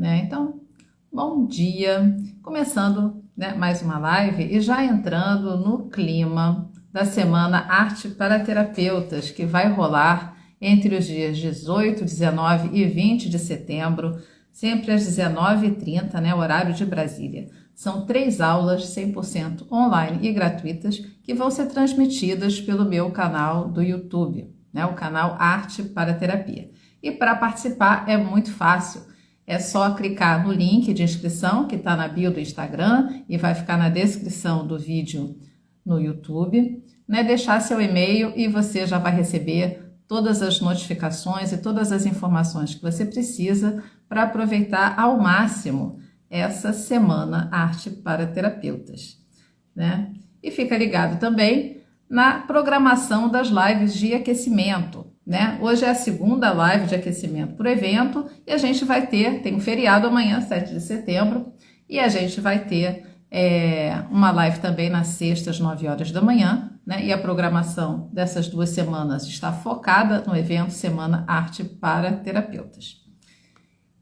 né? Então, bom dia! Começando, né, mais uma live e já entrando no clima da Semana Arte para Terapeutas, que vai rolar entre os dias 18, 19 e 20 de setembro, sempre às 19h30, né, horário de Brasília. São 3 aulas 100% online e gratuitas que vão ser transmitidas pelo meu canal do YouTube, né, o canal Arte para Terapia. E para participar é muito fácil, é só clicar no link de inscrição que está na bio do Instagram e vai ficar na descrição do vídeo no YouTube, né, deixar seu e-mail e você já vai receber todas as notificações e todas as informações que você precisa para aproveitar ao máximo essa Semana Arte para Terapeutas, né? E fica ligado também na programação das lives de aquecimento, né? Hoje é a segunda live de aquecimento para o evento e a gente vai tem um feriado amanhã, 7 de setembro, e a gente vai ter uma live também nas sextas, 9 horas da manhã, né? E a programação dessas 2 semanas está focada no evento Semana Arte para Terapeutas.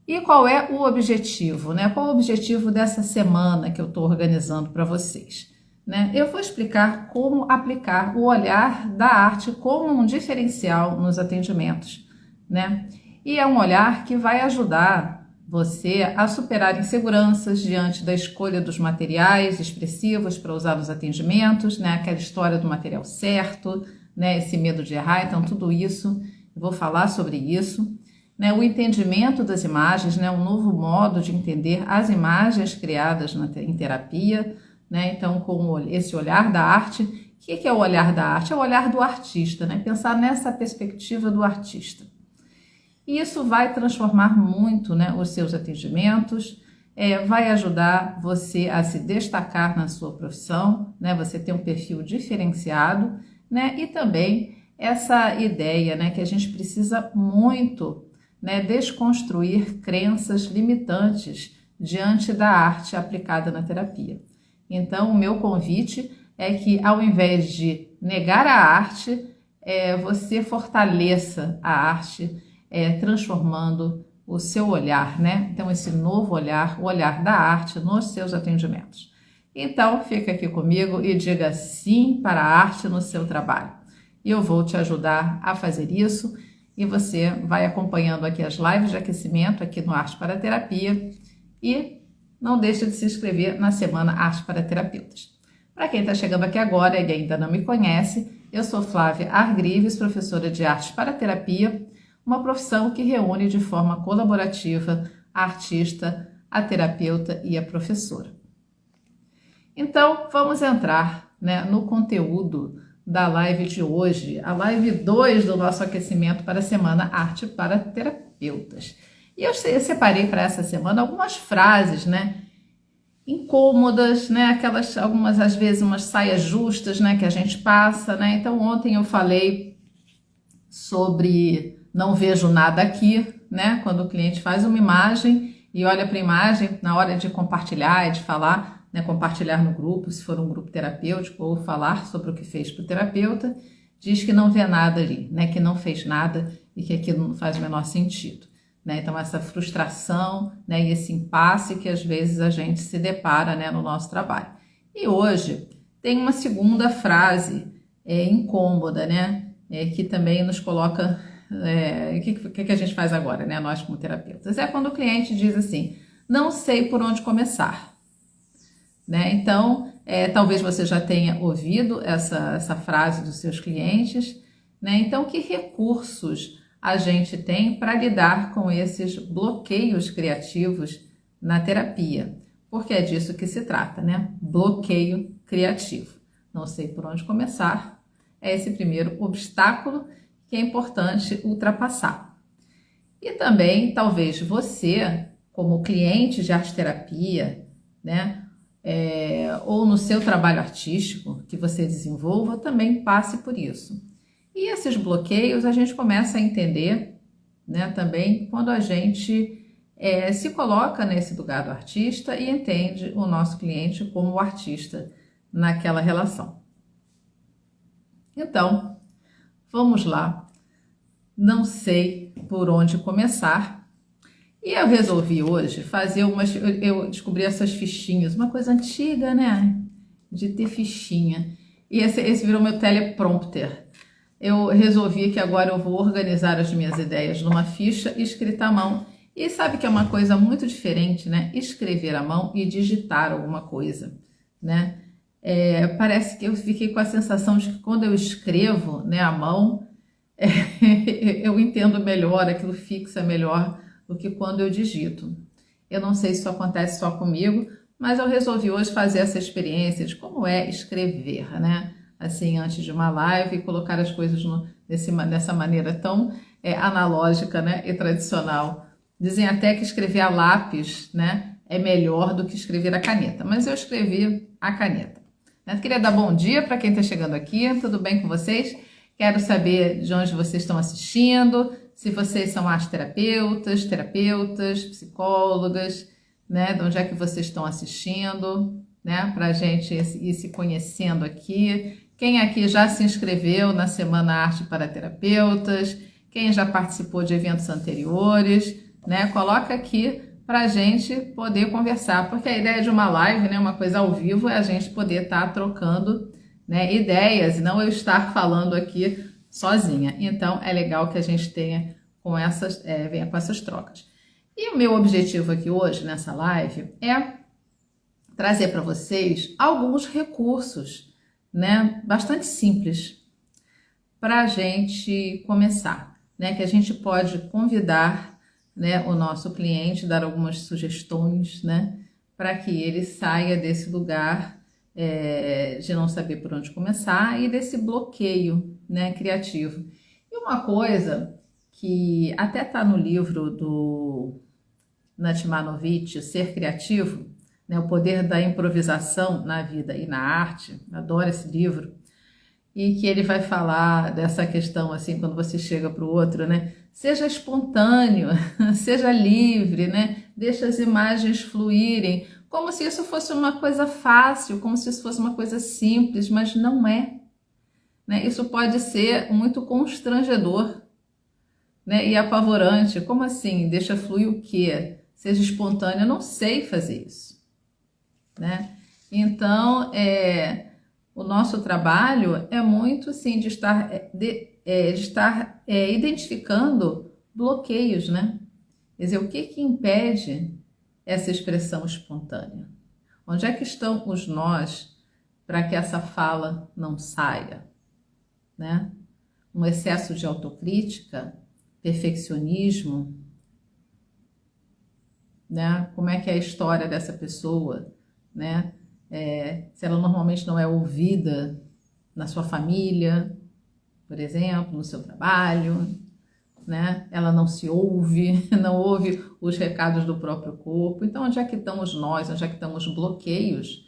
E qual é o objetivo, né? Qual é o objetivo dessa semana que eu estou organizando para vocês? Né? Eu vou explicar como aplicar o olhar da arte como um diferencial nos atendimentos, né? E é um olhar que vai ajudar você a superar inseguranças diante da escolha dos materiais expressivos para usar nos atendimentos, né? Aquela história do material certo, né? Esse medo de errar, então tudo isso, eu vou falar sobre isso. Né, o entendimento das imagens, né, um novo modo de entender as imagens criadas em terapia, né, então com esse olhar da arte. O que é o olhar da arte? É o olhar do artista, né, pensar nessa perspectiva do artista. E isso vai transformar muito, né, os seus atendimentos, vai ajudar você a se destacar na sua profissão, né, você ter um perfil diferenciado, né, e também essa ideia, né, que a gente precisa muito, né, desconstruir crenças limitantes diante da arte aplicada na terapia. Então, o meu convite é que, ao invés de negar a arte, você fortaleça a arte, transformando o seu olhar, né? Então, esse novo olhar, o olhar da arte nos seus atendimentos. Então, fica aqui comigo e diga sim para a arte no seu trabalho. E eu vou te ajudar a fazer isso. E você vai acompanhando aqui as lives de aquecimento aqui no Arte para Terapia e não deixe de se inscrever na Semana Arte para Terapeutas. Para quem está chegando aqui agora e ainda não me conhece, eu sou Flávia Argrives, professora de Arte para Terapia, uma profissão que reúne de forma colaborativa a artista, a terapeuta e a professora. Então, vamos entrar, né, no conteúdo da live de hoje, a live 2 do nosso aquecimento para a Semana Arte para Terapeutas. E eu separei para essa semana algumas frases, né, incômodas, né, algumas às vezes umas saias justas, né, que a gente passa, né. Então ontem eu falei sobre não vejo nada aqui, né, quando o cliente faz uma imagem e olha para a imagem na hora de compartilhar e de falar, né, compartilhar no grupo, se for um grupo terapêutico, ou falar sobre o que fez para o terapeuta, diz que não vê nada ali, né, que não fez nada e que aquilo não faz o menor sentido. Né? Então, essa frustração, né, e esse impasse que às vezes a gente se depara, né, no nosso trabalho. E hoje tem uma segunda frase incômoda, né, que também nos coloca... O que a gente faz agora, né, nós como terapeutas? É quando o cliente diz assim, não sei por onde começar. Né? Então, talvez você já tenha ouvido essa frase dos seus clientes, né? Então, que recursos a gente tem para lidar com esses bloqueios criativos na terapia? Porque é disso que se trata, né? Bloqueio criativo. Não sei por onde começar, é esse primeiro obstáculo que é importante ultrapassar. E também, talvez você, como cliente de arte-terapia, né? Ou no seu trabalho artístico que você desenvolva, também passe por isso. E esses bloqueios a gente começa a entender, né, também quando a gente se coloca nesse lugar do artista e entende o nosso cliente como o artista naquela relação. Então, vamos lá. Não sei por onde começar. E eu resolvi hoje fazer umas. Eu descobri essas fichinhas, uma coisa antiga, né? De ter fichinha. E esse virou meu teleprompter. Eu resolvi que agora eu vou organizar as minhas ideias numa ficha escrita à mão. E sabe que é uma coisa muito diferente, né? Escrever à mão e digitar alguma coisa, né? Parece que eu fiquei com a sensação de que quando eu escrevo, né, à mão, eu entendo melhor, aquilo fixa melhor do que quando eu digito. Eu não sei se isso acontece só comigo, mas eu resolvi hoje fazer essa experiência de como é escrever, né? Assim, antes de uma live, e colocar as coisas nessa maneira tão analógica, né, e tradicional. Dizem até que escrever a lápis, né, é melhor do que escrever a caneta, mas eu escrevi a caneta. Eu queria dar bom dia para quem está chegando aqui, tudo bem com vocês? Quero saber de onde vocês estão assistindo, se vocês são arteterapeutas, terapeutas, psicólogas, né? De onde é que vocês estão assistindo, né? Para a gente ir se conhecendo aqui. Quem aqui já se inscreveu na Semana Arte para Terapeutas? Quem já participou de eventos anteriores, né? Coloca aqui para a gente poder conversar, porque a ideia de uma live, né, uma coisa ao vivo, é a gente poder estar trocando, né, ideias e não eu estar falando aqui sozinha. Então é legal que a gente tenha venha com essas trocas. E o meu objetivo aqui hoje nessa live é trazer para vocês alguns recursos, né, bastante simples para a gente começar, né, que a gente pode convidar, né, o nosso cliente, dar algumas sugestões, né, para que ele saia desse lugar de não saber por onde começar e desse bloqueio, né, criativo. E uma coisa que até está no livro do Natmanovich, Ser Criativo, né, o poder da improvisação na vida e na arte, adoro esse livro, e que ele vai falar dessa questão, assim, quando você chega para o outro, né? Seja espontâneo, seja livre, né? Deixa as imagens fluírem, como se isso fosse uma coisa fácil, como se isso fosse uma coisa simples, mas não é, né? Isso pode ser muito constrangedor, né? E apavorante. Como assim? Deixa fluir o quê? Seja espontâneo. Eu não sei fazer isso, né? Então, o nosso trabalho é muito, sim, de estar identificando bloqueios, né? Quer dizer, o que impede essa expressão espontânea? Onde é que estão os nós para que essa fala não saia, né? Um excesso de autocrítica, perfeccionismo, né? Como é que é a história dessa pessoa, né? Se ela normalmente não é ouvida na sua família, por exemplo, no seu trabalho, né? Ela não se ouve, não ouve os recados do próprio corpo. Então, onde é que estão os nós, onde é que estão os bloqueios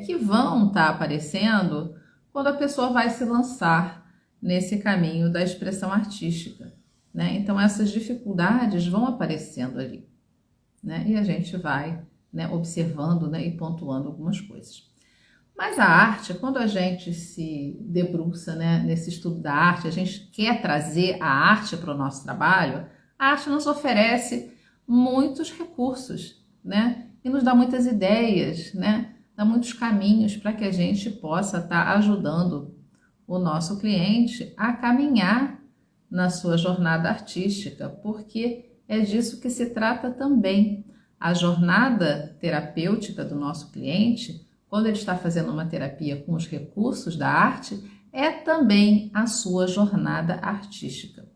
que vão estar aparecendo quando a pessoa vai se lançar nesse caminho da expressão artística, né? Então, essas dificuldades vão aparecendo ali, né? E a gente vai, né, observando, né, e pontuando algumas coisas. Mas a arte, quando a gente se debruça, né, nesse estudo da arte, a gente quer trazer a arte para o nosso trabalho, a arte nos oferece muitos recursos, né, e nos dá muitas ideias, né, dá muitos caminhos para que a gente possa estar ajudando o nosso cliente a caminhar na sua jornada artística, porque é disso que se trata também. A jornada terapêutica do nosso cliente, quando ele está fazendo uma terapia com os recursos da arte, é também a sua jornada artística.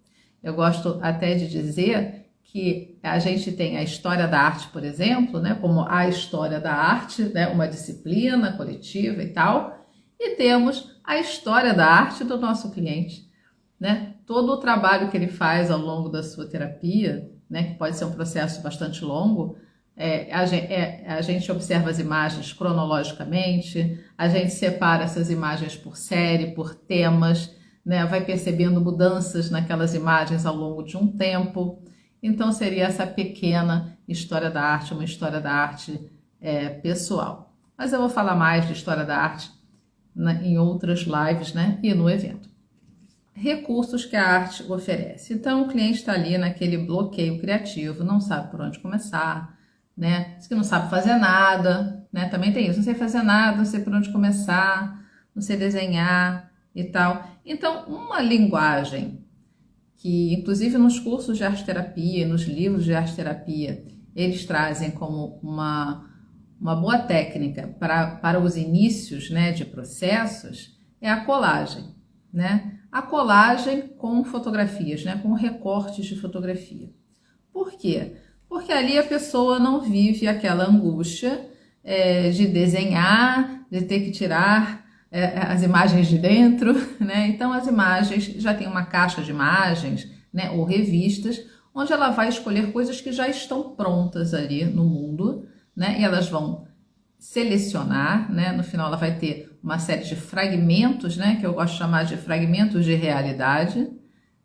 Eu gosto até de dizer que a gente tem a história da arte, por exemplo, né, como a história da arte, né, uma disciplina coletiva e tal, e temos a história da arte do nosso cliente, né? Todo o trabalho que ele faz ao longo da sua terapia, né, que pode ser um processo bastante longo, a gente observa as imagens cronologicamente, a gente separa essas imagens por série, por temas, né, vai percebendo mudanças naquelas imagens ao longo de um tempo. Então seria essa pequena história da arte, uma história da arte pessoal. Mas eu vou falar mais de história da arte em outras lives, né, e no evento. recursos que a arte oferece. Então, o cliente está ali naquele bloqueio criativo, não sabe por onde começar, né? Diz que não sabe fazer nada, né? Também tem isso, não sei fazer nada, não sei por onde começar, não sei desenhar e tal. Então, uma linguagem que, inclusive nos cursos de arte-terapia, nos livros de arte-terapia, eles trazem como uma boa técnica para os inícios, né, de processos, é a colagem, né? A colagem com fotografias, né, com recortes de fotografia. Por quê? Porque ali a pessoa não vive aquela angústia de desenhar, de ter que tirar as imagens de dentro, né? Então as imagens, já tem uma caixa de imagens, né, ou revistas, onde ela vai escolher coisas que já estão prontas ali no mundo, né? E elas vão selecionar, né? No final ela vai ter uma série de fragmentos, né? Que eu gosto de chamar de fragmentos de realidade,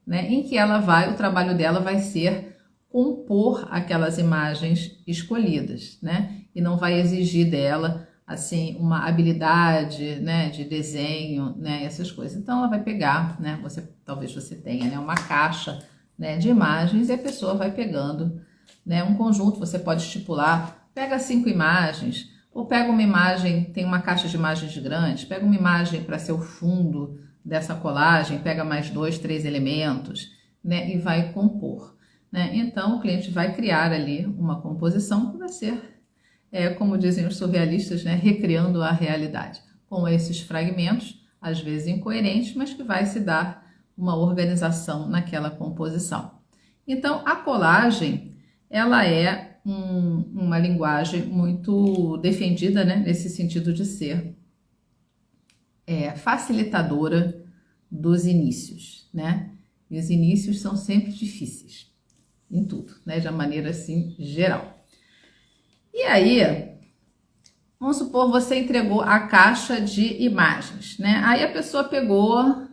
né? Em que o trabalho dela vai ser compor aquelas imagens escolhidas, né? E não vai exigir dela, assim, uma habilidade, né, de desenho, né, essas coisas. Então ela vai pegar, né? Talvez você tenha, né, uma caixa, né, de imagens e a pessoa vai pegando, né, um conjunto. Você pode estipular, pega 5 imagens, ou pega uma imagem, tem uma caixa de imagens grandes, pega uma imagem para ser o fundo dessa colagem, pega mais 2, 3 elementos, né, e vai compor, né? Então o cliente vai criar ali uma composição que vai ser, como dizem os surrealistas, né, recriando a realidade, com esses fragmentos, às vezes incoerentes, mas que vai se dar uma organização naquela composição. Então a colagem, ela é uma linguagem muito defendida, né, nesse sentido de ser facilitadora dos inícios, né? E os inícios são sempre difíceis, em tudo, né, de uma maneira assim geral. E aí, vamos supor, você entregou a caixa de imagens, né? Aí a pessoa pegou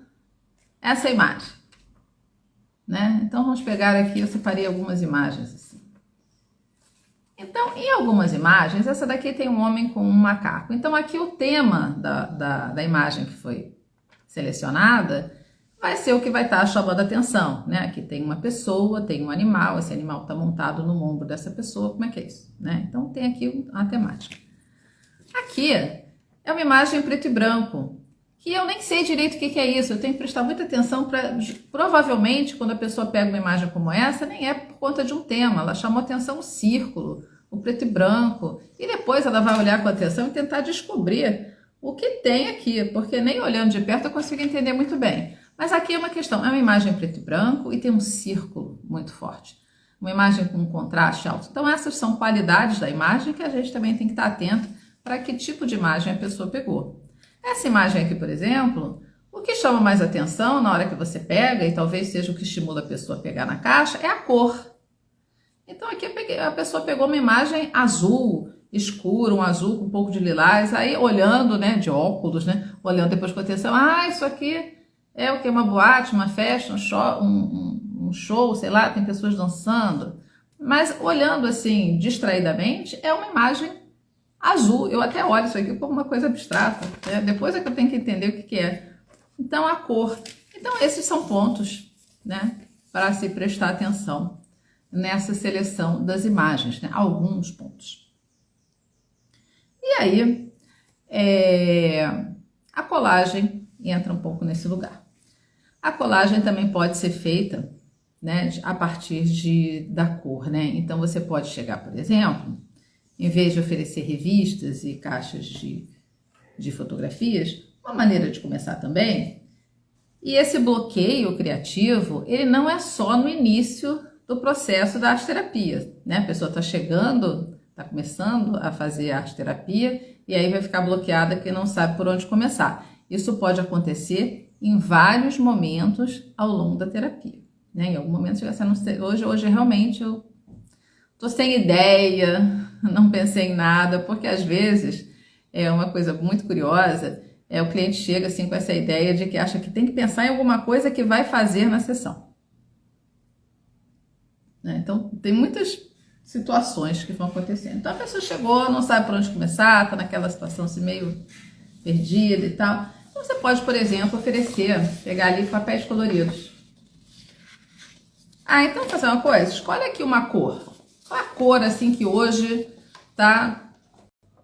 essa imagem, né? Então vamos pegar aqui, eu separei algumas imagens assim. Então, em algumas imagens, essa daqui tem um homem com um macaco. Então, aqui o tema da imagem que foi selecionada vai ser o que vai estar chamando a atenção, né? Aqui tem uma pessoa, tem um animal, esse animal está montado no ombro dessa pessoa, como é que é isso, né? Então, tem aqui a temática. Aqui é uma imagem preto e branco, que eu nem sei direito o que é isso, eu tenho que prestar muita atenção para... Provavelmente, quando a pessoa pega uma imagem como essa, nem é por conta de um tema, ela chamou atenção o círculo, o preto e branco, e depois ela vai olhar com atenção e tentar descobrir o que tem aqui, porque nem olhando de perto eu consigo entender muito bem. Mas aqui é uma questão, é uma imagem preto e branco e tem um círculo muito forte, uma imagem com um contraste alto. Então essas são qualidades da imagem que a gente também tem que estar atento para que tipo de imagem a pessoa pegou. Essa imagem aqui, por exemplo, o que chama mais atenção na hora que você pega, e talvez seja o que estimula a pessoa a pegar na caixa, é a cor. Então aqui a pessoa pegou uma imagem azul, escuro, um azul com um pouco de lilás, aí olhando, né, de óculos, né, olhando depois com atenção, isso aqui é o que? Uma boate, uma festa, um show, sei lá, tem pessoas dançando. Mas olhando assim, distraidamente, é uma imagem azul. Eu até olho isso aqui como uma coisa abstrata, né? Depois é que eu tenho que entender o que é. Então, a cor. Então, esses são pontos, né, para se prestar atenção nessa seleção das imagens, né? Alguns pontos. E aí, a colagem entra um pouco nesse lugar. A colagem também pode ser feita, né, a partir da cor, né? Então, você pode chegar, por exemplo, em vez de oferecer revistas e caixas de fotografias, uma maneira de começar também, e esse bloqueio criativo, ele não é só no início do processo da arte-terapia, né? A pessoa está chegando, está começando a fazer arte-terapia e aí vai ficar bloqueada que não sabe por onde começar. Isso pode acontecer em vários momentos ao longo da terapia, né? Em algum momento você não sei, hoje realmente eu tô sem ideia, não pensei em nada, porque às vezes é uma coisa muito curiosa, o cliente chega assim com essa ideia de que acha que tem que pensar em alguma coisa que vai fazer na sessão, né? Então tem muitas situações que vão acontecendo. Então a pessoa chegou, não sabe por onde começar, tá naquela situação assim meio perdida e tal. Então você pode, por exemplo, oferecer, pegar ali papéis coloridos. Ah, então fazer uma coisa, escolhe aqui uma cor. Qual a cor assim que hoje tá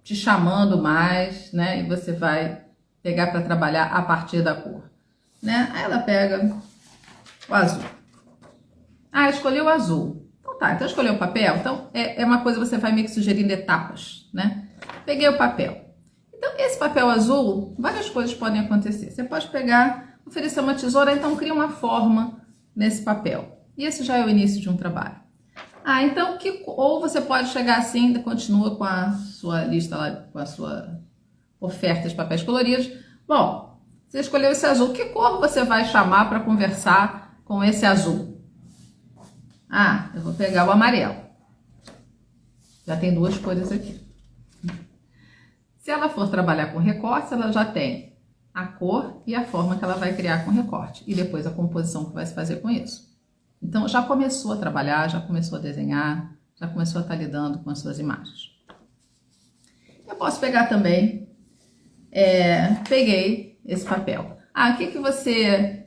te chamando mais, né? E você vai pegar para trabalhar a partir da cor, né? Aí ela pega o azul. Ah, escolheu o azul. Então tá, então escolheu o papel. Então é uma coisa que você vai meio que sugerindo etapas, né? Peguei o papel. Então esse papel azul, várias coisas podem acontecer. Você pode pegar, oferecer uma tesoura, então cria uma forma nesse papel. E esse já é o início de um trabalho. Ah, então, ou você pode chegar assim, continua com a sua lista lá, com a sua oferta de papéis coloridos. Bom, você escolheu esse azul. Que cor você vai chamar para conversar com esse azul? Ah, eu vou pegar o amarelo. Já tem duas cores aqui. Se ela for trabalhar com recortes, ela já tem a cor e a forma que ela vai criar com recorte. E depois a composição que vai se fazer com isso. Então, já começou a trabalhar, já começou a desenhar, já começou a estar lidando com as suas imagens. Eu posso pegar também, peguei esse papel. Ah, o que você...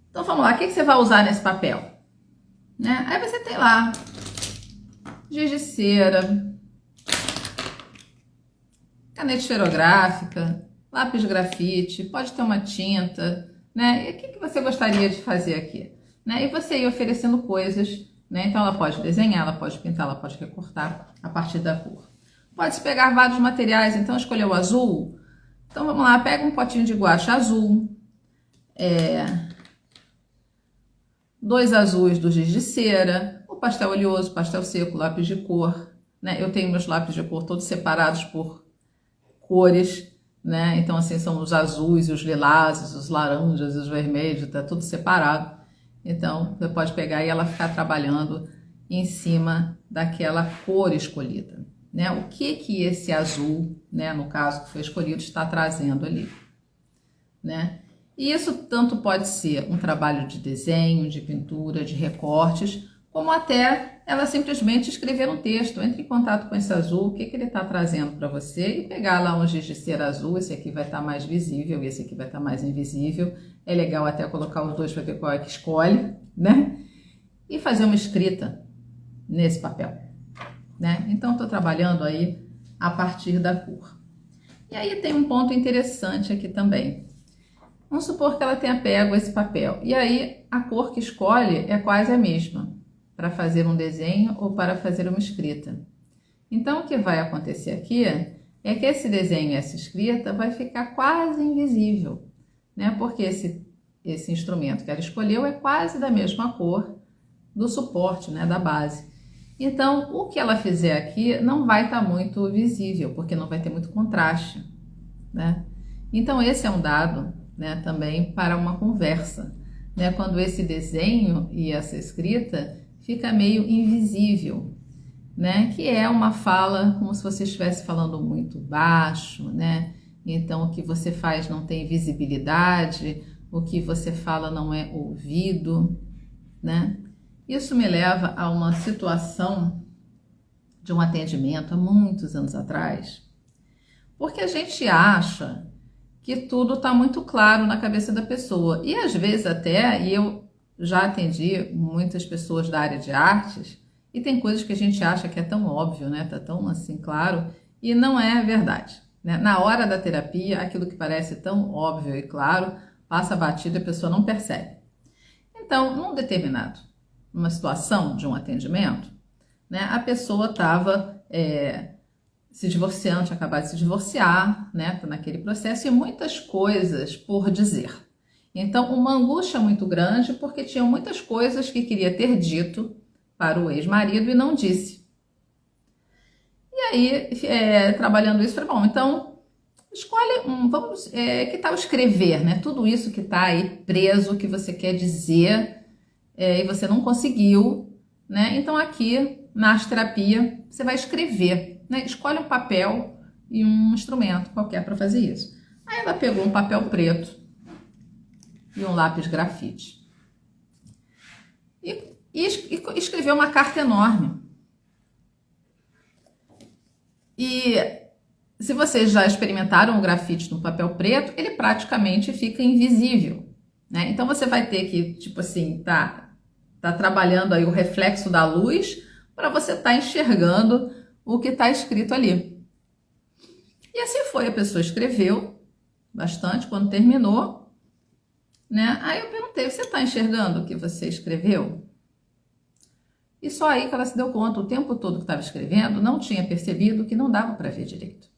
Então, vamos lá, o que você vai usar nesse papel? Né? Aí você tem lá, giz de cera, caneta esferográfica, lápis de grafite, pode ter uma tinta, né? E o que você gostaria de fazer aqui? Né? E você ir oferecendo coisas, né? Então ela pode desenhar, ela pode pintar, ela pode recortar a partir da cor. Pode-se pegar vários materiais, então escolheu o azul. Então vamos lá, pega um potinho de guache azul, 2 azuis do giz de cera, o pastel oleoso, pastel seco, lápis de cor, né? Eu tenho meus lápis de cor todos separados por cores, né? Então assim são os azuis, os lilazes, os laranjas, os vermelhos, tá tudo separado. Então, você pode pegar e ela ficar trabalhando em cima daquela cor escolhida, né? O que esse azul, né, no caso que foi escolhido, está trazendo ali, né? E isso tanto pode ser um trabalho de desenho, de pintura, de recortes, como até ela simplesmente escrever um texto. Entre em contato com esse azul, o que ele está trazendo para você e pegar lá um giz de cera azul, esse aqui vai estar mais visível, esse aqui vai estar mais invisível. É legal até colocar os dois para ver qual é que escolhe, né? E fazer uma escrita nesse papel, né? Então, estou trabalhando aí a partir da cor. E aí tem um ponto interessante aqui também. Vamos supor que ela tenha pego esse papel. E aí, a cor que escolhe é quase a mesma para fazer um desenho ou para fazer uma escrita. Então, o que vai acontecer aqui é que esse desenho e essa escrita vai ficar quase invisível, né? Porque esse instrumento que ela escolheu é quase da mesma cor do suporte, né? Da base. Então, o que ela fizer aqui não vai estar muito visível, porque não vai ter muito contraste, né? Então, esse é um dado, né, também para uma conversa, né? Quando esse desenho e essa escrita fica meio invisível, né? Que é uma fala como se você estivesse falando muito baixo, né? Então, o que você faz não tem visibilidade, o que você fala não é ouvido, né? Isso me leva a uma situação de um atendimento há muitos anos atrás, porque a gente acha que tudo está muito claro na cabeça da pessoa. E às vezes até, e eu já atendi muitas pessoas da área de artes, e tem coisas que a gente acha que é tão óbvio, né? Tá tão assim claro, e não é verdade, né? Na hora da terapia, aquilo que parece tão óbvio e claro, passa batido e a pessoa não percebe. Então, numa situação de um atendimento, né? A pessoa estava se divorciando, tinha acabado de se divorciar, né? Tá naquele processo e muitas coisas por dizer. Então, uma angústia muito grande porque tinham muitas coisas que queria ter dito para o ex-marido e não disse. E aí, trabalhando isso, falei, bom, então, escolhe que tal escrever, né? Tudo isso que está aí preso, que você quer dizer e você não conseguiu, né? Então, aqui, na arte terapia, você vai escrever, né? Escolhe um papel e um instrumento qualquer para fazer isso. Aí ela pegou um papel preto e um lápis grafite. E escreveu uma carta enorme. E se vocês já experimentaram o grafite no papel preto, ele praticamente fica invisível, né? Então você vai ter que, tipo assim, tá trabalhando aí o reflexo da luz para você estar enxergando o que está escrito ali. E assim foi, a pessoa escreveu bastante, quando terminou, né? Aí eu perguntei, você está enxergando o que você escreveu? E só aí que ela se deu conta, o tempo todo que estava escrevendo, não tinha percebido que não dava para ver direito.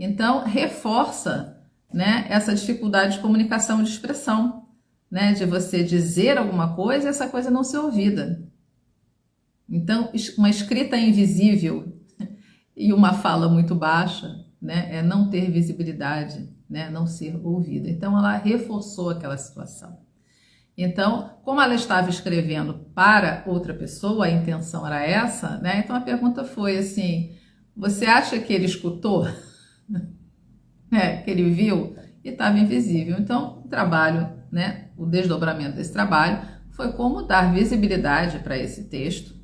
Então, reforça, né, essa dificuldade de comunicação, de expressão, né, de você dizer alguma coisa e essa coisa não ser ouvida. Então, uma escrita invisível e uma fala muito baixa, né, é não ter visibilidade, né, não ser ouvida. Então, ela reforçou aquela situação. Então, como ela estava escrevendo para outra pessoa, a intenção era essa, né? Então a pergunta foi assim: você acha que ele escutou? Que ele viu? E estava invisível. Então, o trabalho, né? O desdobramento desse trabalho foi como dar visibilidade para esse texto,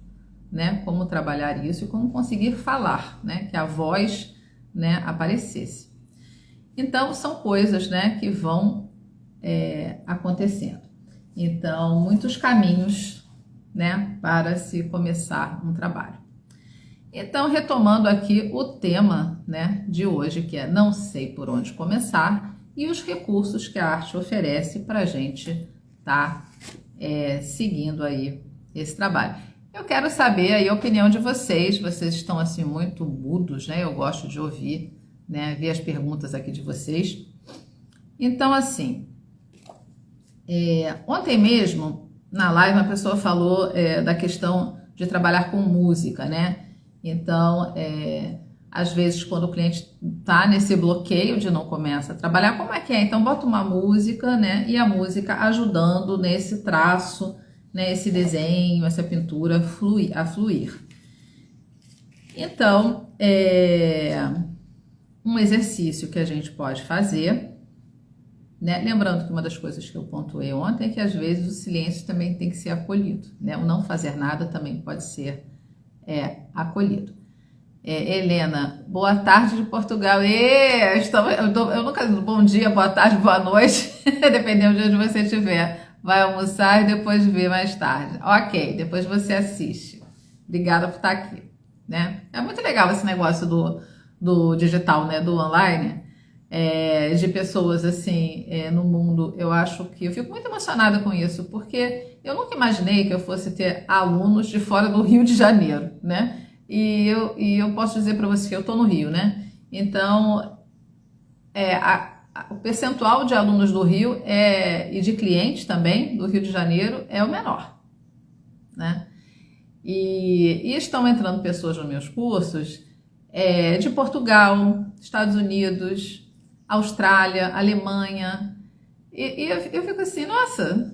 né? Como trabalhar isso e como conseguir falar, né? Que a voz, né, aparecesse. Então, são coisas, né, que vão acontecendo. Então, muitos caminhos, né, para se começar um trabalho. Então, retomando aqui o tema, né, de hoje, que é não sei por onde começar, e os recursos que a arte oferece para a gente estar seguindo aí esse trabalho. Eu quero saber aí a opinião de vocês. Vocês estão assim muito mudos, né? Eu gosto de ouvir, né, ver as perguntas aqui de vocês. Então, assim, ontem mesmo, na live, uma pessoa falou da questão de trabalhar com música, né? Então, às vezes, quando o cliente está nesse bloqueio de não começa a trabalhar, como é que é? Então, bota uma música, né? E a música ajudando nesse traço, né? Esse desenho, essa pintura a fluir. Então, um exercício que a gente pode fazer, né? Lembrando que uma das coisas que eu pontuei ontem é que às vezes o silêncio também tem que ser acolhido, né? O não fazer nada também pode ser acolhido. Helena, boa tarde de Portugal. Eu nunca bom dia, boa tarde, boa noite, dependendo de onde você estiver. Vai almoçar e depois vê mais tarde. Ok, depois você assiste. Obrigada por estar aqui, né? É muito legal esse negócio do digital, né? Do online. De pessoas assim no mundo. Eu acho que eu fico muito emocionada com isso, porque eu nunca imaginei que eu fosse ter alunos de fora do Rio de Janeiro, né? E eu posso dizer para você que eu estou no Rio, né? Então, o percentual de alunos do Rio e de clientes também do Rio de Janeiro é o menor, né? E estão entrando pessoas nos meus cursos de Portugal, Estados Unidos, Austrália, Alemanha, e eu fico assim, nossa,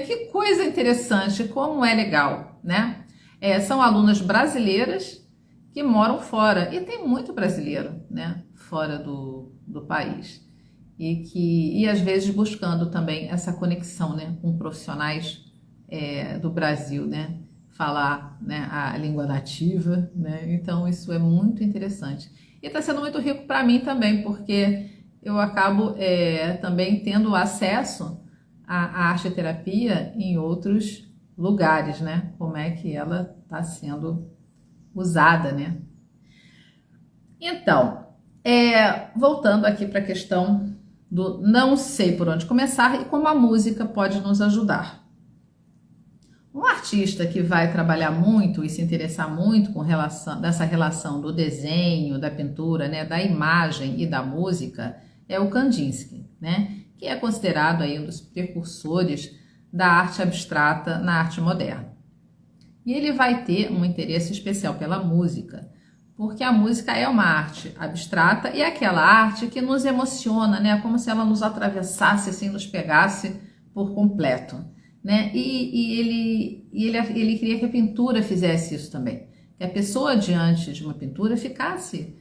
que coisa interessante, como é legal, né? São alunas brasileiras que moram fora, e tem muito brasileiro, né, fora do país, e às vezes buscando também essa conexão, né, com profissionais do Brasil, né, falar, né, a língua nativa, né, então isso é muito interessante. E está sendo muito rico para mim também, porque eu acabo também tendo acesso à arte-terapia em outros lugares, né? Como é que ela está sendo usada, né? Então, voltando aqui para a questão do não sei por onde começar e como a música pode nos ajudar. Um artista que vai trabalhar muito e se interessar muito dessa relação do desenho, da pintura, né, da imagem e da música é o Kandinsky, né, que é considerado aí um dos precursores da arte abstrata na arte moderna. E ele vai ter um interesse especial pela música, porque a música é uma arte abstrata e é aquela arte que nos emociona, né, como se ela nos atravessasse, assim, nos pegasse por completo. Né? E ele queria que a pintura fizesse isso também, que a pessoa diante de uma pintura ficasse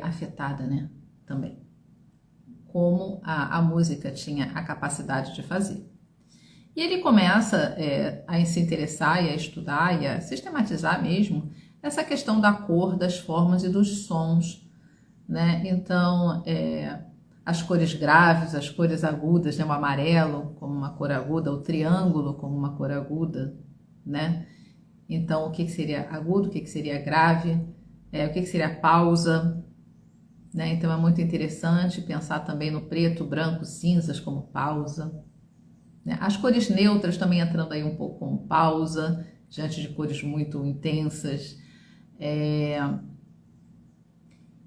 afetada, né? Também, como a música tinha a capacidade de fazer. E ele começa a se interessar e a estudar e a sistematizar mesmo essa questão da cor, das formas e dos sons né? Então, as cores graves, as cores agudas, né? O amarelo como uma cor aguda, o triângulo como uma cor aguda, né? Então, o que seria agudo, o que seria grave, o que seria pausa, né? Então, é muito interessante pensar também no preto, branco, cinzas como pausa, né? As cores neutras também entrando aí um pouco como pausa, diante de cores muito intensas.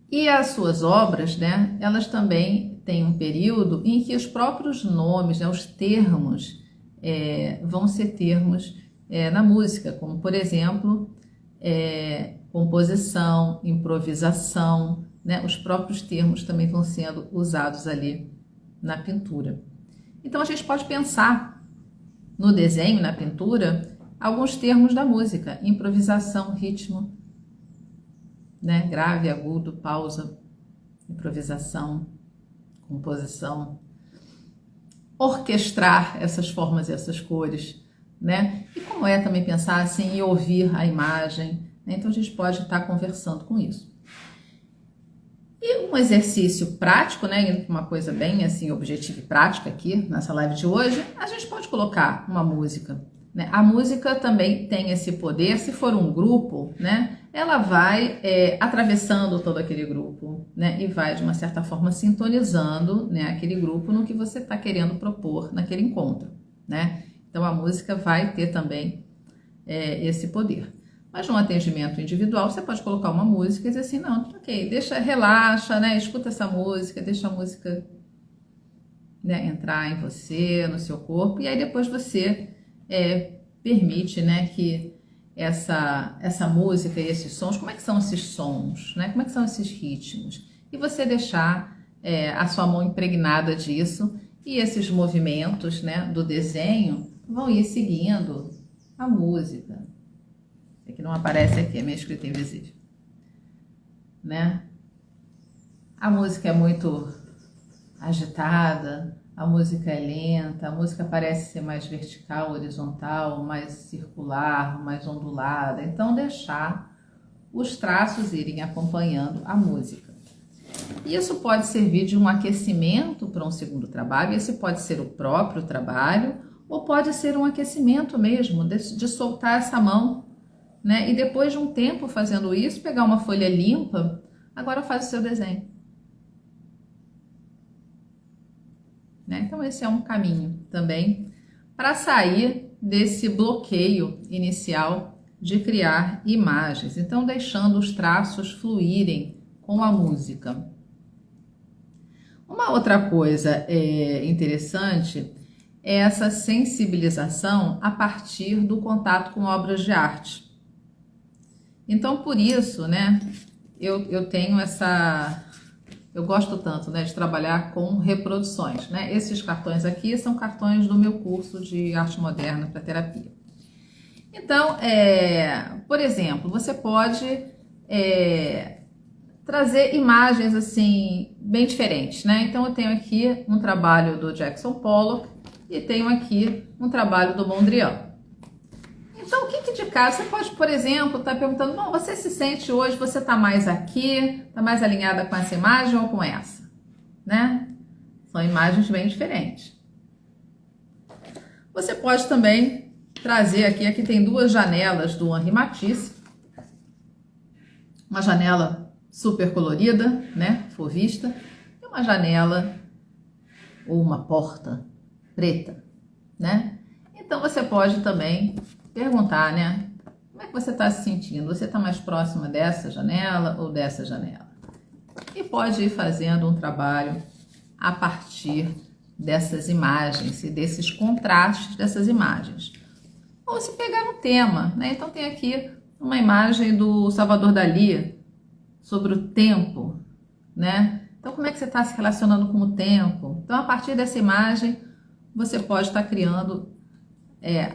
E as suas obras, né, elas também têm um período em que os próprios nomes, né, os termos, vão ser termos na música, como por exemplo, composição, improvisação, né, os próprios termos também vão sendo usados ali na pintura. Então a gente pode pensar no desenho, na pintura, alguns termos da música: improvisação, ritmo, né? Grave, agudo, pausa, improvisação, composição, orquestrar essas formas e essas cores, né? E como é também pensar assim e ouvir a imagem, né? Então a gente pode estar conversando com isso. E um exercício prático, né? Uma coisa bem assim objetiva e prática aqui nessa live de hoje, a gente pode colocar uma música, né? A música também tem esse poder, se for um grupo, né? Ela vai atravessando todo aquele grupo, né? E vai, de uma certa forma, sintonizando, né, aquele grupo no que você está querendo propor naquele encontro, né? Então, a música vai ter também esse poder. Mas, num atendimento individual, você pode colocar uma música e dizer assim, não, ok, relaxa, né? Escuta essa música, deixa a música, né, entrar em você, no seu corpo, e aí depois você permite, né, que essa música e esses sons, como é que são esses sons, né? Como é que são esses ritmos? E você deixar a sua mão impregnada disso, e esses movimentos, né, do desenho vão ir seguindo a música. É que não aparece aqui, a minha escrita invisível, né? A música é muito agitada, a música é lenta, a música parece ser mais vertical, horizontal, mais circular, mais ondulada. Então, deixar os traços irem acompanhando a música. Isso pode servir de um aquecimento para um segundo trabalho. Esse pode ser o próprio trabalho, ou pode ser um aquecimento mesmo, de soltar essa mão, né? E depois de um tempo fazendo isso, pegar uma folha limpa, agora faz o seu desenho. Né? Então esse é um caminho também para sair desse bloqueio inicial de criar imagens. Então deixando os traços fluírem com a música. Uma outra coisa interessante é essa sensibilização a partir do contato com obras de arte. Então por isso, né, eu tenho essa... Eu gosto tanto, né, de trabalhar com reproduções, né? Esses cartões aqui são cartões do meu curso de arte moderna para terapia. Então, por exemplo, você pode trazer imagens assim bem diferentes, né? Então eu tenho aqui um trabalho do Jackson Pollock e tenho aqui um trabalho do Mondrian. Então, o que de casa você pode, por exemplo, estar perguntando, bom, você se sente hoje, você está mais aqui, está mais alinhada com essa imagem ou com essa, né? São imagens bem diferentes. Você pode também trazer aqui tem duas janelas do Henri Matisse, uma janela super colorida, né, fauvista, e uma janela ou uma porta preta, né? Então, você pode também perguntar, né? Como é que você está se sentindo? Você está mais próxima dessa janela ou dessa janela? E pode ir fazendo um trabalho a partir dessas imagens e desses contrastes dessas imagens. Ou se pegar um tema, né? Então tem aqui uma imagem do Salvador Dalí sobre o tempo, né? Então como é que você está se relacionando com o tempo? Então a partir dessa imagem você pode estar criando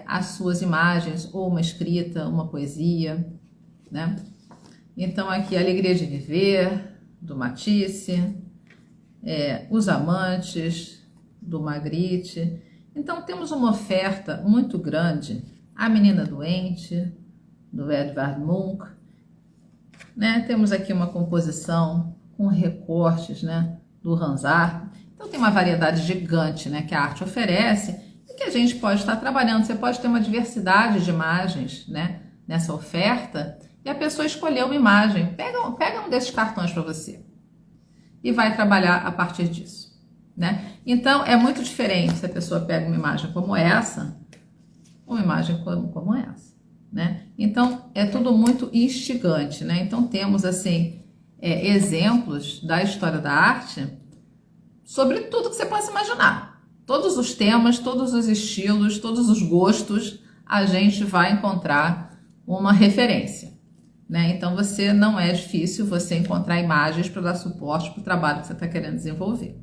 as suas imagens, ou uma escrita, uma poesia, né? Então aqui Alegria de Viver, do Matisse, Os Amantes, do Magritte. Então temos uma oferta muito grande, A Menina Doente, do Edvard Munch, né? Temos aqui uma composição com recortes, né, do Hans Art. Então tem uma variedade gigante, né, que a arte oferece e que a gente pode estar trabalhando. Você pode ter uma diversidade de imagens, né, nessa oferta e a pessoa escolher uma imagem. Pega um desses cartões para você e vai trabalhar a partir disso, né? Então é muito diferente se a pessoa pega uma imagem como essa, uma imagem como essa, né? Então é tudo muito instigante, né? Então temos assim exemplos da história da arte sobre tudo que você possa imaginar, todos os temas, todos os estilos, todos os gostos, a gente vai encontrar uma referência, né? Então não é difícil você encontrar imagens para dar suporte para o trabalho que você está querendo desenvolver,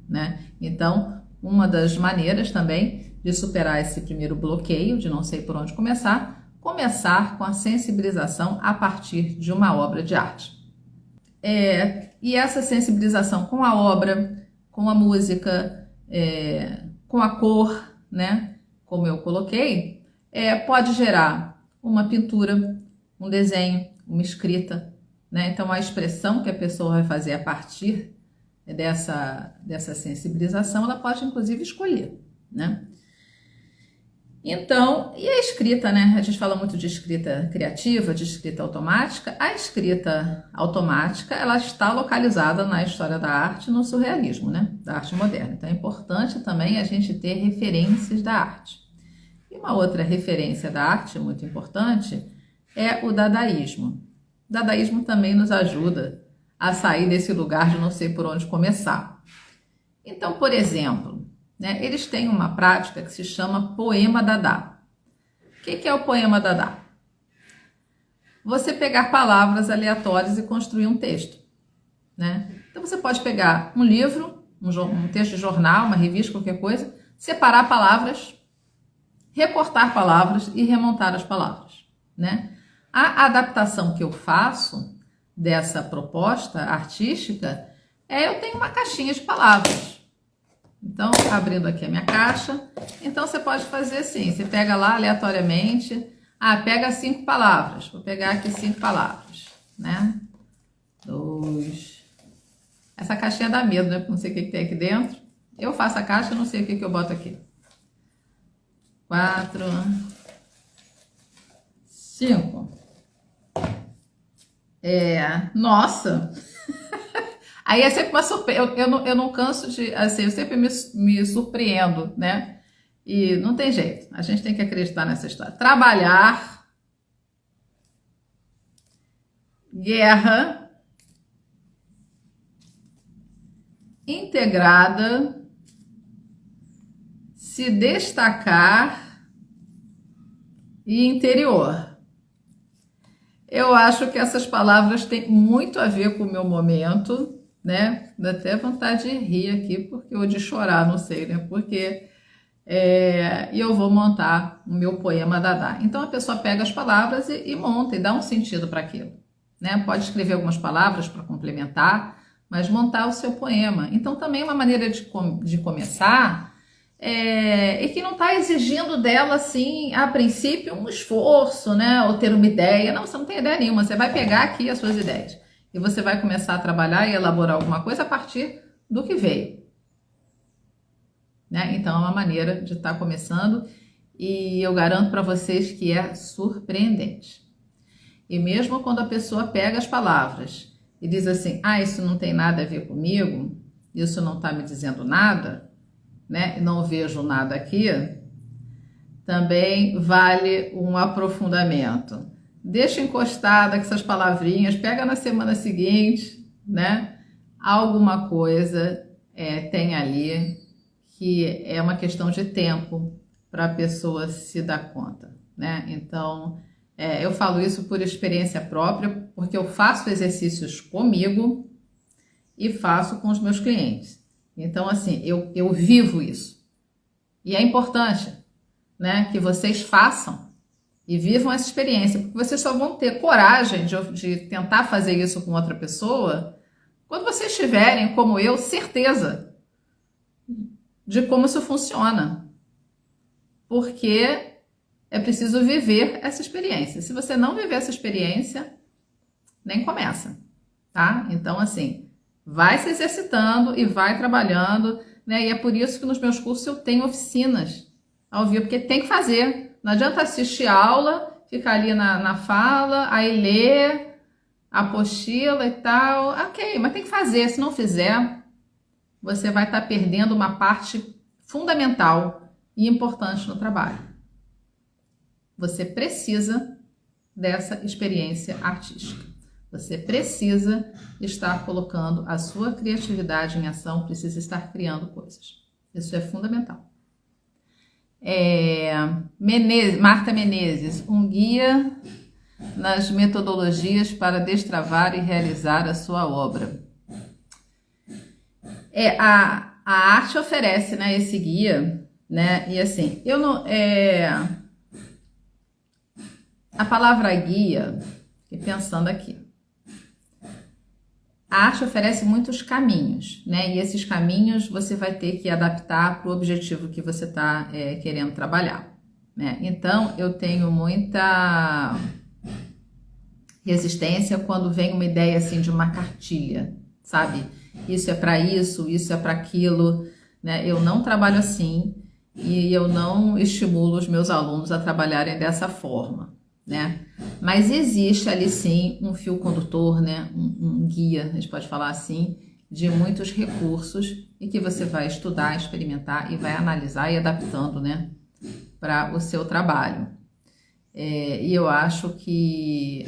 né? Então uma das maneiras também de superar esse primeiro bloqueio, de não sei por onde começar com a sensibilização a partir de uma obra de arte. E essa sensibilização com a obra, com a música, com a cor, né? Como eu coloquei, pode gerar uma pintura, um desenho, uma escrita, né? Então a expressão que a pessoa vai fazer a partir dessa sensibilização, ela pode inclusive escolher, né? Então, e a escrita, né? A gente fala muito de escrita criativa, de escrita automática. A escrita automática, ela está localizada na história da arte, no surrealismo, né? Da arte moderna. Então é importante também a gente ter referências da arte. E uma outra referência da arte muito importante é o dadaísmo. O dadaísmo também nos ajuda a sair desse lugar de não sei por onde começar. Então, por exemplo, né, eles têm uma prática que se chama poema dadá. O que é o poema dadá? Você pegar palavras aleatórias e construir um texto, né? Então você pode pegar um livro, um texto de jornal, uma revista, qualquer coisa, separar palavras, recortar palavras e remontar as palavras, né? A adaptação que eu faço dessa proposta artística eu tenho uma caixinha de palavras. Então, abrindo aqui a minha caixa, então você pode fazer assim, você pega lá aleatoriamente, pega 5 palavras, vou pegar aqui 5 palavras, né? 2, essa caixinha dá medo, né? Porque não sei o que tem aqui dentro. Eu faço a caixa, não sei o que eu boto aqui. 4, 5. Nossa! Aí é sempre uma surpresa, eu não canso de, assim, eu sempre me surpreendo, né? E não tem jeito, a gente tem que acreditar nessa história. Trabalhar, guerra, integrada, se destacar e interior. Eu acho que essas palavras têm muito a ver com o meu momento, né? Dá até vontade de rir aqui, ou de chorar, não sei, né? Porque e eu vou montar o meu poema dadá. Então a pessoa pega as palavras e monta e dá um sentido para aquilo, né? Pode escrever algumas palavras para complementar, mas montar o seu poema. Então também é uma maneira de começar e que não está exigindo dela, assim, a princípio, um esforço, né? Ou ter uma ideia. Não, você não tem ideia nenhuma. Você vai pegar aqui as suas ideias e você vai começar a trabalhar e elaborar alguma coisa a partir do que veio, né? Então é uma maneira de estar começando e eu garanto para vocês que é surpreendente. E mesmo quando a pessoa pega as palavras e diz assim, isso não tem nada a ver comigo, isso não está me dizendo nada, né? Não vejo nada aqui, também vale um aprofundamento. Deixa encostada com essas palavrinhas, pega na semana seguinte, né? Alguma coisa tem ali que é uma questão de tempo para a pessoa se dar conta, né? Então, eu falo isso por experiência própria, porque eu faço exercícios comigo e faço com os meus clientes. Então, assim, eu vivo isso. E é importante, né, que vocês façam e vivam essa experiência, porque vocês só vão ter coragem de tentar fazer isso com outra pessoa quando vocês tiverem, como eu, certeza de como isso funciona. Porque é preciso viver essa experiência. Se você não viver essa experiência, nem começa, tá? Então, assim, vai se exercitando e vai trabalhando, né? E é por isso que nos meus cursos eu tenho oficinas ao vivo, porque tem que fazer. Não adianta assistir aula, ficar ali na fala, aí ler a apostila e tal. Ok, mas tem que fazer. Se não fizer, você vai estar perdendo uma parte fundamental e importante no trabalho. Você precisa dessa experiência artística. Você precisa estar colocando a sua criatividade em ação, precisa estar criando coisas. Isso é fundamental. Marta Menezes, um guia nas metodologias para destravar e realizar a sua obra. A arte oferece, né, esse guia, né? E assim, eu não a palavra guia, fiquei pensando aqui. A arte oferece muitos caminhos, né? E esses caminhos você vai ter que adaptar para o objetivo que você está querendo trabalhar, né? Então, eu tenho muita resistência quando vem uma ideia assim de uma cartilha, sabe? Isso é para isso é para aquilo, né? Eu não trabalho assim e eu não estimulo os meus alunos a trabalharem dessa forma, né? Mas existe ali sim um fio condutor, né? Um guia, a gente pode falar assim, de muitos recursos e que você vai estudar, experimentar e vai analisar e adaptando, né, para o seu trabalho. E eu acho que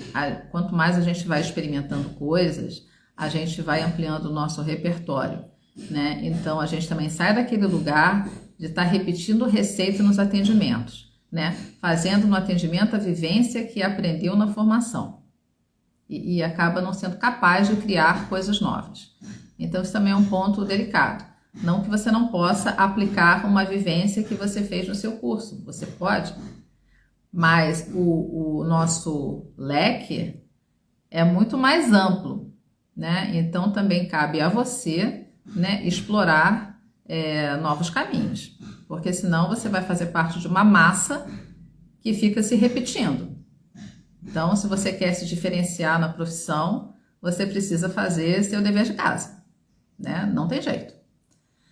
quanto mais a gente vai experimentando coisas, a gente vai ampliando o nosso repertório, né? Então a gente também sai daquele lugar de estar repetindo receita nos atendimentos, né? Fazendo no atendimento a vivência que aprendeu na formação e acaba não sendo capaz de criar coisas novas. Então isso também é um ponto delicado. Não que você não possa aplicar uma vivência que você fez no seu curso, você pode, mas o nosso leque é muito mais amplo, né? Então também cabe a você, né, explorar novos caminhos, porque senão você vai fazer parte de uma massa que fica se repetindo. Então, se você quer se diferenciar na profissão, você precisa fazer seu dever de casa, né? Não tem jeito.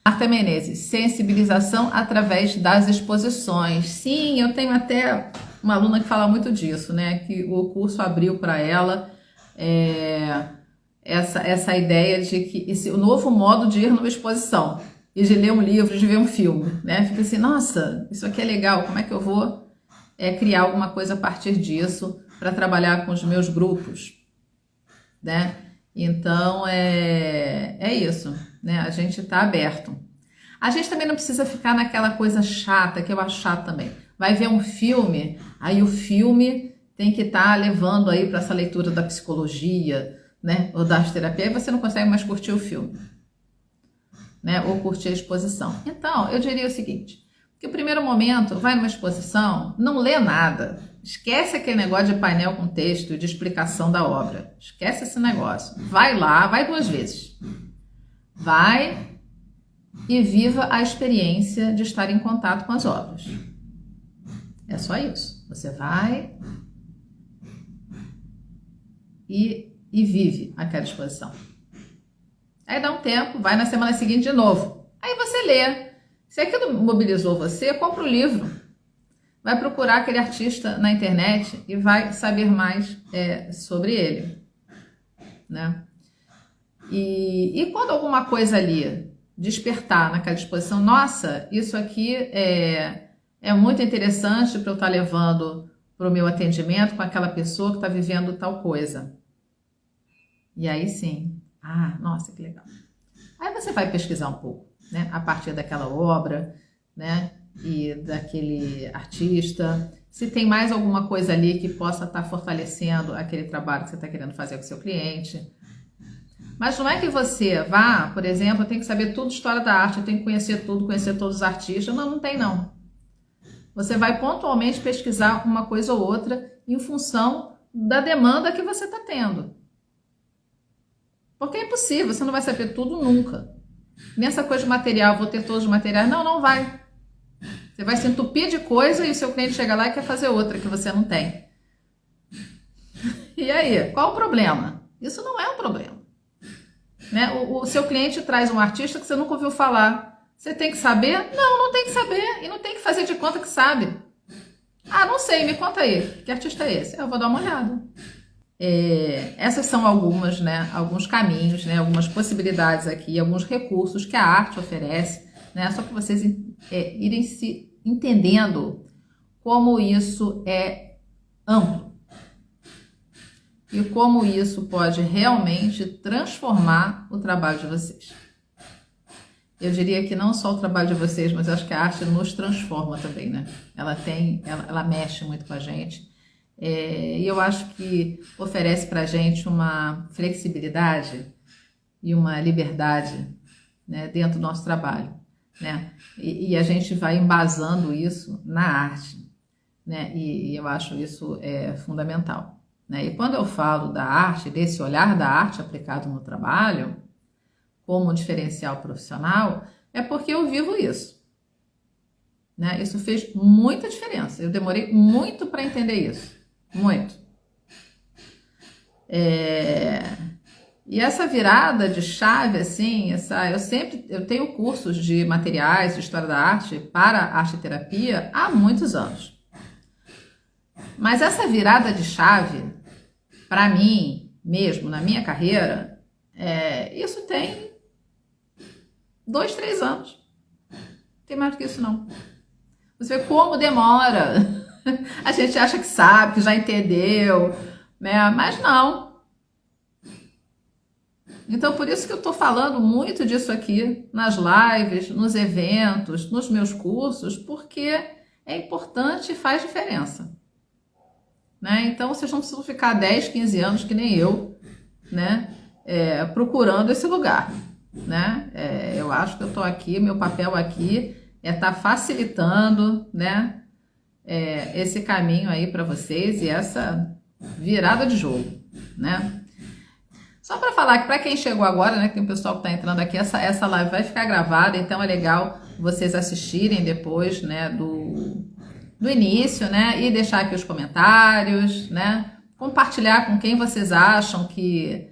Marta Menezes, sensibilização através das exposições. Sim, eu tenho até uma aluna que fala muito disso, né? Que o curso abriu para ela essa ideia de que o novo modo de ir numa exposição e de ler um livro, de ver um filme, né? Fica assim, nossa, isso aqui é legal, como é que eu vou criar alguma coisa a partir disso para trabalhar com os meus grupos, né? Então, é isso, né? A gente está aberto. A gente também não precisa ficar naquela coisa chata, que eu acho chato também. Vai ver um filme, aí o filme tem que estar levando aí para essa leitura da psicologia, né? Ou da arte-terapia, aí você não consegue mais curtir o filme, né? Ou curtir a exposição. Então, eu diria o seguinte, que o primeiro momento, vai numa exposição, não lê nada. Esquece aquele negócio de painel com texto e de explicação da obra. Esquece esse negócio. Vai lá, vai 2 vezes. Vai e viva a experiência de estar em contato com as obras. É só isso. Você vai e vive aquela exposição. Aí dá um tempo, vai na semana seguinte de novo. Aí você lê. Se aquilo mobilizou você, compra o livro. Vai procurar aquele artista na internet e vai saber mais sobre ele, né? E quando alguma coisa ali despertar naquela exposição, nossa, isso aqui é muito interessante para eu estar levando para o meu atendimento com aquela pessoa que está vivendo tal coisa. E aí sim, nossa, que legal. Aí você vai pesquisar um pouco, né? A partir daquela obra, né? E daquele artista, se tem mais alguma coisa ali que possa estar fortalecendo aquele trabalho que você está querendo fazer com o seu cliente. Mas não é que você vá, por exemplo, tem que saber tudo de história da arte, tem que conhecer tudo, conhecer todos os artistas. Não tem não. Você vai pontualmente pesquisar uma coisa ou outra em função da demanda que você está tendo. Porque é impossível, você não vai saber tudo nunca. Nessa coisa de material, vou ter todos os materiais. Não vai. Você vai se entupir de coisa e o seu cliente chega lá e quer fazer outra que você não tem. E aí, qual o problema? Isso não é um problema. né? O seu cliente traz um artista que você nunca ouviu falar. Você tem que saber? Não, não tem que saber. E não tem que fazer de conta que sabe. Ah, não sei, me conta aí. Que artista é esse? Eu vou dar uma olhada. Essas são algumas, né? Alguns caminhos, né? Algumas possibilidades aqui, alguns recursos que a arte oferece, né? Só para vocês irem se entendendo como isso é amplo. E como isso pode realmente transformar o trabalho de vocês. Eu diria que não só o trabalho de vocês, mas acho que a arte nos transforma também, né? Ela mexe muito com a gente. E eu acho que oferece pra gente uma flexibilidade e uma liberdade, né, dentro do nosso trabalho, né? E a gente vai embasando isso na arte, né? E eu acho isso fundamental. Né? E quando eu falo da arte, desse olhar da arte aplicado no trabalho, como um diferencial profissional, é porque eu vivo isso. Né? Isso fez muita diferença. Eu demorei muito para entender isso. Muito. E essa virada de chave, assim, eu tenho cursos de materiais de história da arte para arte terapia há muitos anos. Mas essa virada de chave, para mim, mesmo na minha carreira, isso tem 2, 3 anos. Não tem mais do que isso, não. Você vê como demora. A gente acha que sabe, que já entendeu, né? Mas não. Então, por isso que eu estou falando muito disso aqui nas lives, nos eventos, nos meus cursos, porque é importante e faz diferença. Né? Então, vocês não precisam ficar 10, 15 anos, que nem eu, né? Procurando esse lugar. Né? Eu acho que eu estou aqui, meu papel aqui é estar facilitando, né? Esse caminho aí para vocês e essa virada de jogo, né? Só para falar que para quem chegou agora, né, que tem um pessoal que está entrando aqui, essa live vai ficar gravada, então é legal vocês assistirem depois, né, do início, né, e deixar aqui os comentários, né, compartilhar com quem vocês acham que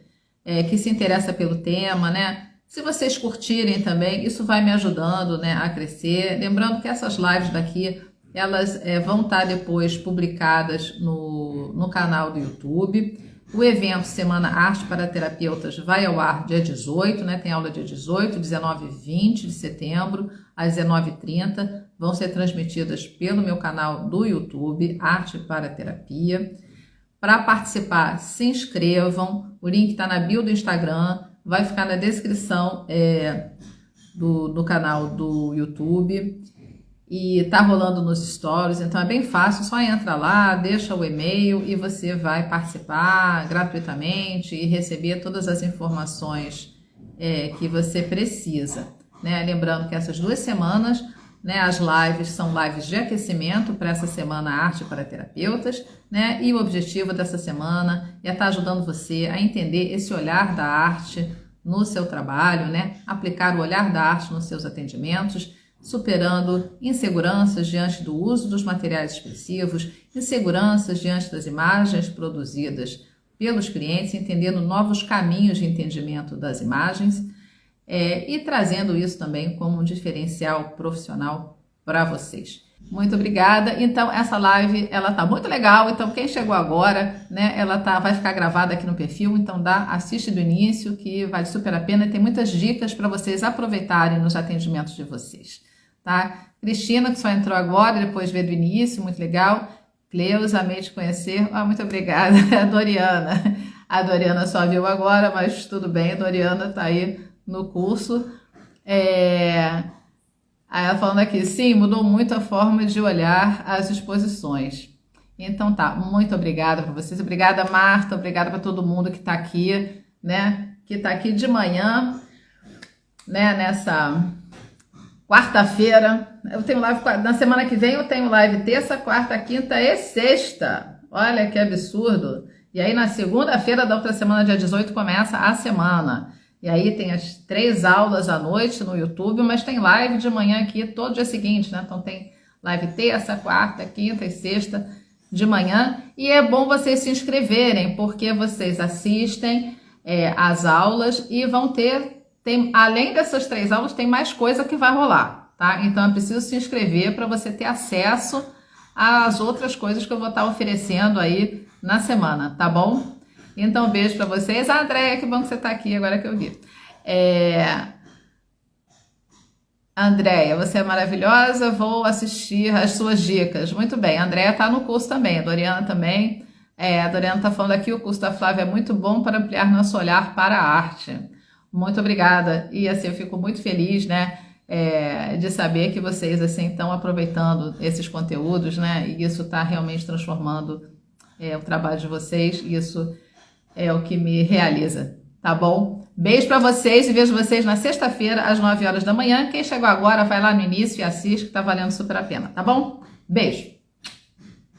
se interessa pelo tema, né. Se vocês curtirem também, isso vai me ajudando, né, a crescer. Lembrando que essas lives daqui, elas vão estar depois publicadas no canal do YouTube. O evento Semana Arte para Terapeutas vai ao ar dia 18, né? Tem aula dia 18, 19 e 20 de setembro, às 19h30. Vão ser transmitidas pelo meu canal do YouTube, Arte para Terapia. Para participar, se inscrevam. O link está na bio do Instagram, vai ficar na descrição do canal do YouTube. E tá rolando nos stories, então é bem fácil, só entra lá, deixa o e-mail e você vai participar gratuitamente e receber todas as informações que você precisa, né? Lembrando que essas 2 semanas, né, as lives são lives de aquecimento para essa semana Arte para Terapeutas, né? E o objetivo dessa semana é estar ajudando você a entender esse olhar da arte no seu trabalho, né? Aplicar o olhar da arte nos seus atendimentos, superando inseguranças diante do uso dos materiais expressivos, inseguranças diante das imagens produzidas pelos clientes, entendendo novos caminhos de entendimento das imagens e trazendo isso também como um diferencial profissional para vocês. Muito obrigada. Então, essa live, ela tá muito legal. Então, quem chegou agora, né, vai ficar gravada aqui no perfil. Então, assiste do início, que vale super a pena. Tem muitas dicas para vocês aproveitarem nos atendimentos de vocês. Tá? Cristina, que só entrou agora, depois veio do início, muito legal. Cleus, amei te conhecer. Muito obrigada. A Doriana só viu agora, mas tudo bem, a Doriana está aí no curso. Aí ela falando aqui, sim, mudou muito a forma de olhar as exposições. Então tá, muito obrigada para vocês. Obrigada, Marta, obrigada para todo mundo que está aqui, né? Que está aqui de manhã, né? Nessa quarta-feira, eu tenho live, na semana que vem eu tenho live terça, quarta, quinta e sexta. Olha que absurdo. E aí na segunda-feira da outra semana, dia 18, começa a semana. E aí tem as 3 aulas à noite no YouTube, mas tem live de manhã aqui todo dia seguinte, né? Então tem live terça, quarta, quinta e sexta de manhã. E é bom vocês se inscreverem, porque vocês assistem, as aulas e vão além dessas 3 aulas, tem mais coisa que vai rolar, tá? Então é preciso se inscrever para você ter acesso às outras coisas que eu vou estar oferecendo aí na semana, tá bom? Então, beijo para vocês. Andréia, que bom que você está aqui, agora que eu vi. Andréia, você é maravilhosa, vou assistir as suas dicas. Muito bem, a Andréia está no curso também, a Doriana também. A Doriana está falando aqui, o curso da Flávia é muito bom para ampliar nosso olhar para a arte. Muito obrigada. E assim, eu fico muito feliz, né, de saber que vocês assim estão aproveitando esses conteúdos, né, e isso está realmente transformando o trabalho de vocês. Isso é o que me realiza, tá bom? Beijo para vocês e vejo vocês na sexta-feira às 9 horas da manhã. Quem chegou agora, vai lá no início e assiste, que tá valendo super a pena, tá bom? Beijo!